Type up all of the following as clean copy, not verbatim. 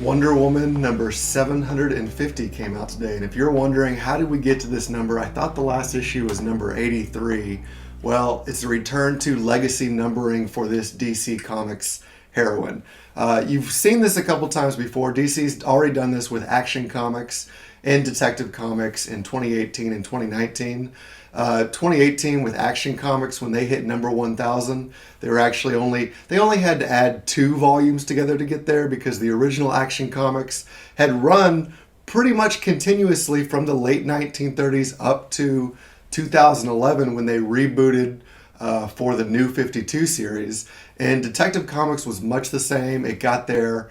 Wonder Woman number 750 came out today, and if you're wondering how did we get to this number, I thought the last issue was number 83. Well, it's a return to legacy numbering for this DC Comics heroine. You've seen this a couple times before. DC's already done this with Action Comics and Detective Comics in 2018 and 2019. 2018 with Action Comics, when they hit number 1000, they only had to add 2 volumes together to get there, because the original Action Comics had run pretty much continuously from the late 1930s up to 2011 when they rebooted for the New 52 series. And Detective Comics was much the same. It got there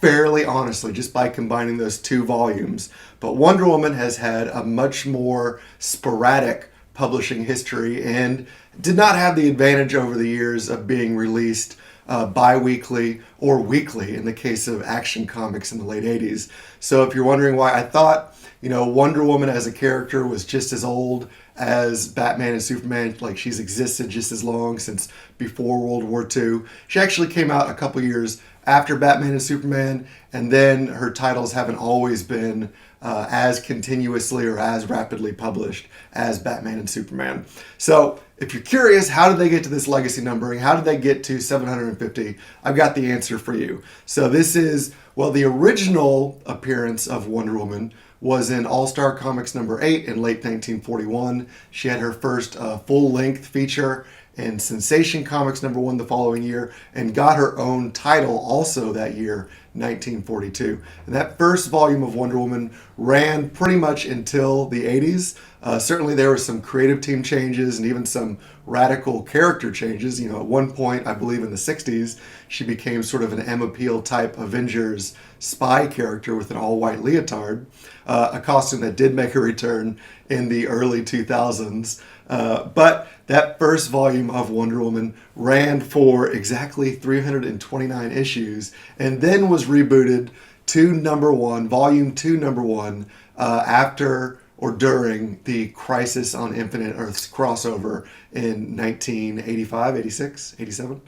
fairly honestly, just by combining those 2 volumes. But Wonder Woman has had a much more sporadic publishing history and did not have the advantage over the years of being released bi-weekly or weekly in the case of Action Comics in the late 80s. So if you're wondering why, I thought, Wonder Woman as a character was just as old as Batman and Superman, like she's existed just as long, since before World War II. She actually came out a couple years after Batman and Superman, and then her titles haven't always been as continuously or as rapidly published as Batman and Superman. So if you're curious, how did they get to this legacy numbering? How did they get to 750? I've got the answer for you. So this is, the original appearance of Wonder Woman was in All-Star Comics number 8 in late 1941. She had her first full-length feature in Sensation Comics number 1 the following year, and got her own title also that year, 1942. And that first volume of Wonder Woman ran pretty much until the 80s. Certainly there were some creative team changes and even some radical character changes. At one point, I believe in the 60s, she became sort of an M appeal type Avengers spy character with an all-white leotard, a costume that did make a return in the early 2000s. But that first volume of Wonder Woman ran for exactly 329 issues, and then was rebooted to number 1, volume 2, number 1, after or during the Crisis on Infinite Earths crossover in 1985, 86, 87.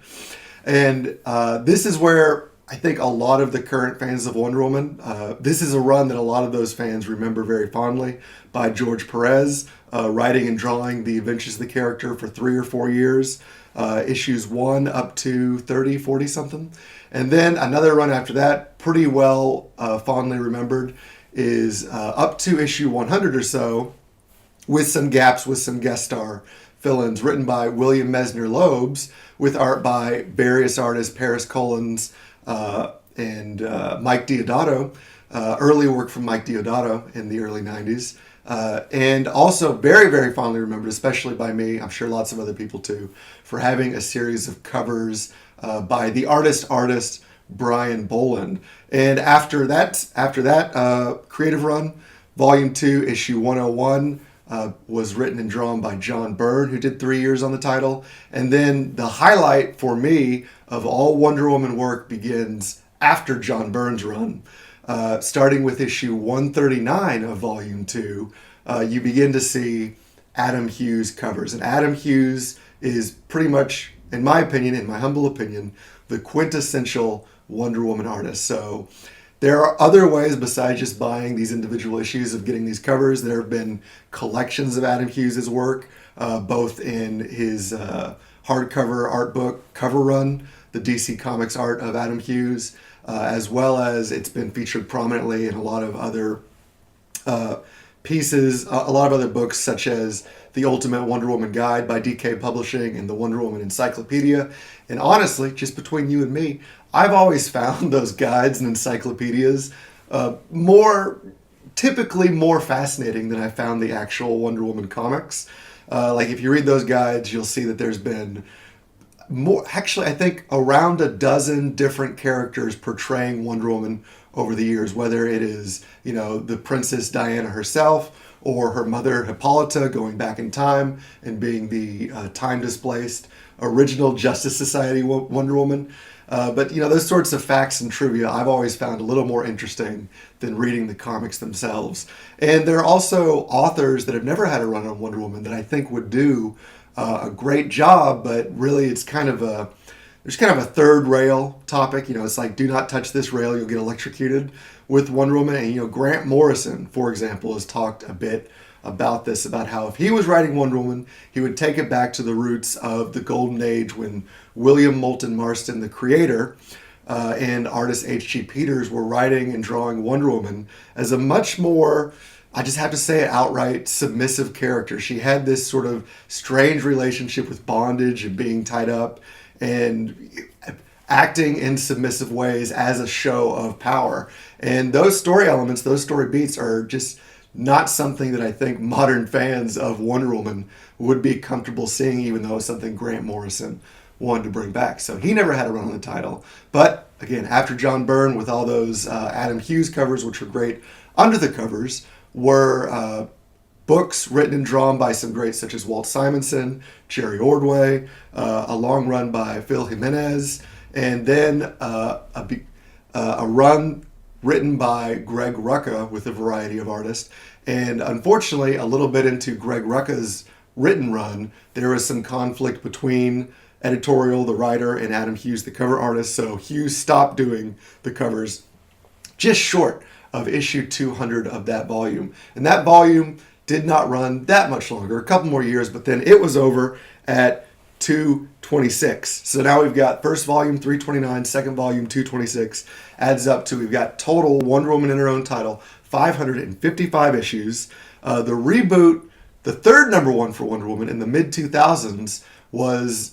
And this is where I think a lot of the current fans of Wonder Woman, this is a run that a lot of those fans remember very fondly, by George Perez, writing and drawing the adventures of the character for 3 or 4 years, issues 1 up to 30, 40 something. And then another run after that, pretty well fondly remembered, is up to issue 100 or so, with some gaps, with some guest star fill-ins, written by William Mesner Loebs, with art by various artists, Paris Collins, and Mike Deodato, early work from Mike Deodato in the early 90s. And also very, very fondly remembered, especially by me, I'm sure lots of other people too, for having a series of covers by the artist Brian Boland. And after that creative run, Volume 2, Issue 101, was written and drawn by John Byrne, who did 3 years on the title. And then the highlight for me of all Wonder Woman work begins after John Byrne's run. Starting with issue 139 of Volume 2, you begin to see Adam Hughes covers. And Adam Hughes is pretty much, in my opinion, in my humble opinion, the quintessential Wonder Woman artist. So there are other ways besides just buying these individual issues of getting these covers. There have been collections of Adam Hughes' work, both in his hardcover art book cover run, the DC Comics art of Adam Hughes, as well as it's been featured prominently in a lot of other pieces, a lot of other books, such as The Ultimate Wonder Woman Guide by DK Publishing and the Wonder Woman Encyclopedia. And honestly, just between you and me, I've always found those guides and encyclopedias typically more fascinating than I found the actual Wonder Woman comics. Like if you read those guides, you'll see that there's been more, actually I think around a dozen different characters portraying Wonder Woman over the years, whether it is, the Princess Diana herself, or her mother Hippolyta going back in time and being the time-displaced original Justice Society Wonder Woman. But those sorts of facts and trivia I've always found a little more interesting than reading the comics themselves. And there are also authors that have never had a run on Wonder Woman that I think would do a great job, but really it's kind of there's kind of a third rail topic. It's like, do not touch this rail, you'll get electrocuted with Wonder Woman. And, Grant Morrison, for example, has talked a bit about this, about how if he was writing Wonder Woman, he would take it back to the roots of the golden age when William Moulton Marston, the creator, and artist H.G. Peters were writing and drawing Wonder Woman as a much more, I just have to say it outright, submissive character. She had this sort of strange relationship with bondage and being tied up and acting in submissive ways as a show of power. And those story elements, those story beats are just not something that I think modern fans of Wonder Woman would be comfortable seeing, even though it's something Grant Morrison wanted to bring back. So he never had a run on the title. But again, after John Byrne, with all those Adam Hughes covers, which were great, under the covers were books written and drawn by some greats such as Walt Simonson, Jerry Ordway, a long run by Phil Jimenez, and then a run written by Greg Rucka with a variety of artists. And unfortunately, a little bit into Greg Rucka's written run, there was some conflict between editorial, the writer, and Adam Hughes, the cover artist. So Hughes stopped doing the covers just short of issue 200 of that volume. And that volume did not run that much longer, a couple more years, but then it was over at 226. So now we've got first volume 329, second volume 226, adds up to, we've got total Wonder Woman in her own title, 555 issues. The reboot, the third number one for Wonder Woman in the mid-2000s, was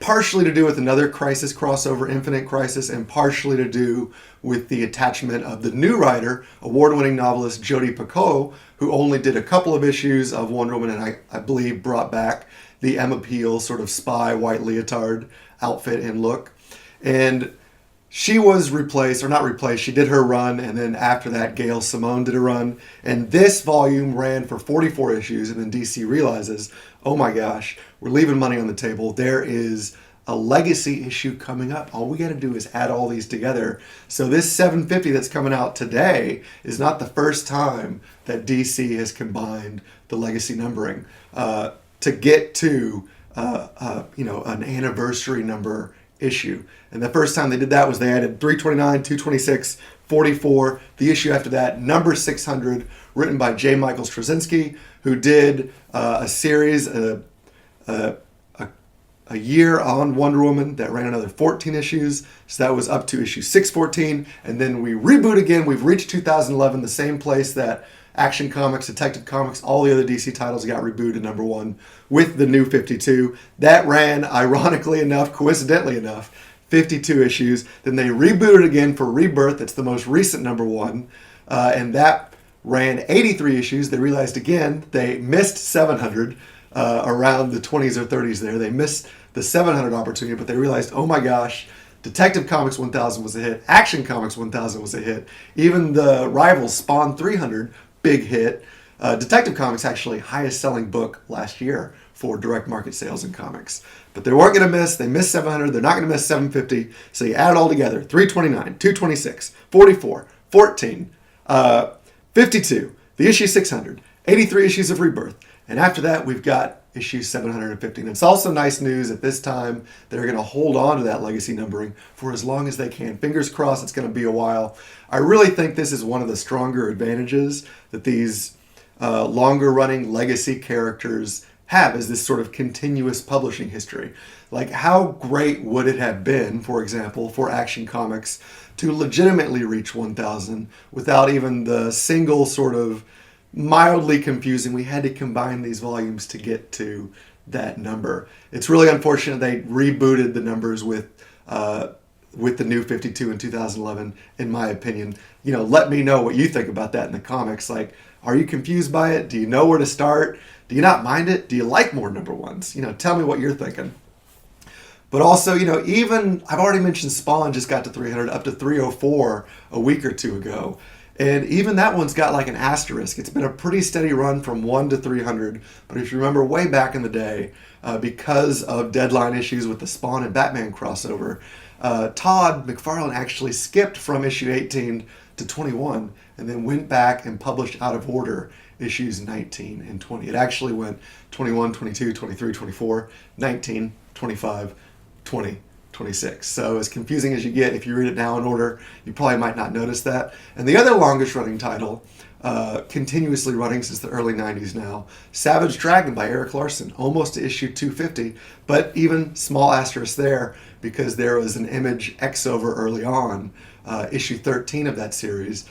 partially to do with another Crisis crossover, Infinite Crisis, and partially to do with the attachment of the new writer, award-winning novelist Jodi Picoult, who only did a couple of issues of Wonder Woman and I believe brought back the Emma Peel sort of spy white leotard outfit and look. And she was replaced, or not replaced, she did her run, and then after that, Gail Simone did a run. And this volume ran for 44 issues, and then DC realizes, oh my gosh, we're leaving money on the table. There is a legacy issue coming up. All we got to do is add all these together. So this 750 that's coming out today is not the first time that DC has combined the legacy numbering to get to an anniversary number issue. And the first time they did that was they added 329, 226, 44. The issue after that, number 600, written by J. Michael Straczynski, who did a series, a year on Wonder Woman that ran another 14 issues. So that was up to issue 614. And then we reboot again. We've reached 2011, the same place that Action Comics, Detective Comics, all the other DC titles got rebooted number one with the new 52. That ran, ironically enough, coincidentally enough, 52 issues. Then they rebooted again for Rebirth. That's the most recent number one. And that ran 83 issues. They realized again they missed 700 around the 20s or 30s there. They missed the 700 opportunity, but they realized, oh my gosh, Detective Comics 1000 was a hit. Action Comics 1000 was a hit. Even the rivals Spawn 300, big hit. Detective Comics actually highest selling book last year for direct market sales in comics. But they weren't going to miss. They missed 700. They're not going to miss 750. So you add it all together. 329, 226, 44, 14, 52, the issue 600, 83 issues of Rebirth. And after that, we've got issue 750. And it's also nice news at this time they're going to hold on to that legacy numbering for as long as they can. Fingers crossed it's going to be a while. I really think this is one of the stronger advantages that these longer running legacy characters have, is this sort of continuous publishing history. Like, how great would it have been, for example, for Action Comics to legitimately reach 1,000 without even the single sort of mildly confusing, we had to combine these volumes to get to that number. It's really unfortunate they rebooted the numbers with the new 52 in 2011, in my opinion. Let me know what you think about that in the comments. Like, are you confused by it? Do you know where to start? Do you not mind it? Do you like more number ones? Tell me what you're thinking. But also, even, I've already mentioned Spawn just got to 300, up to 304 a week or two ago. And even that one's got like an asterisk. It's been a pretty steady run from 1 to 300. But if you remember way back in the day, because of deadline issues with the Spawn and Batman crossover, Todd McFarlane actually skipped from issue 18 to 21 and then went back and published out of order issues 19 and 20. It actually went 21, 22, 23, 24, 19, 25, 20, 26. So as confusing as you get, if you read it now in order, you probably might not notice that. And the other longest running title, continuously running since the early 90s now, Savage Dragon by Eric Larson, almost to issue 250, but even small asterisk there because there was an image X-over early on, issue 13 of that series,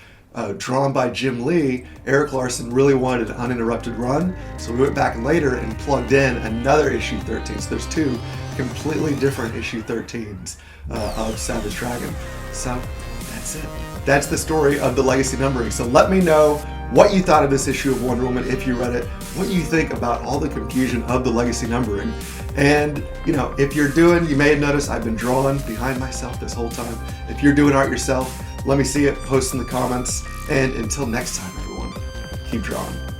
drawn by Jim Lee. Eric Larson really wanted an uninterrupted run, so we went back later and plugged in another issue 13. So there's two completely different issue 13s of Savage Dragon. So that's it. That's the story of the legacy numbering. So let me know what you thought of this issue of Wonder Woman if you read it, what you think about all the confusion of the legacy numbering. And if you're doing, you may have noticed I've been drawing behind myself this whole time. If you're doing art yourself, let me see it, post in the comments. And until next time, everyone, keep drawing.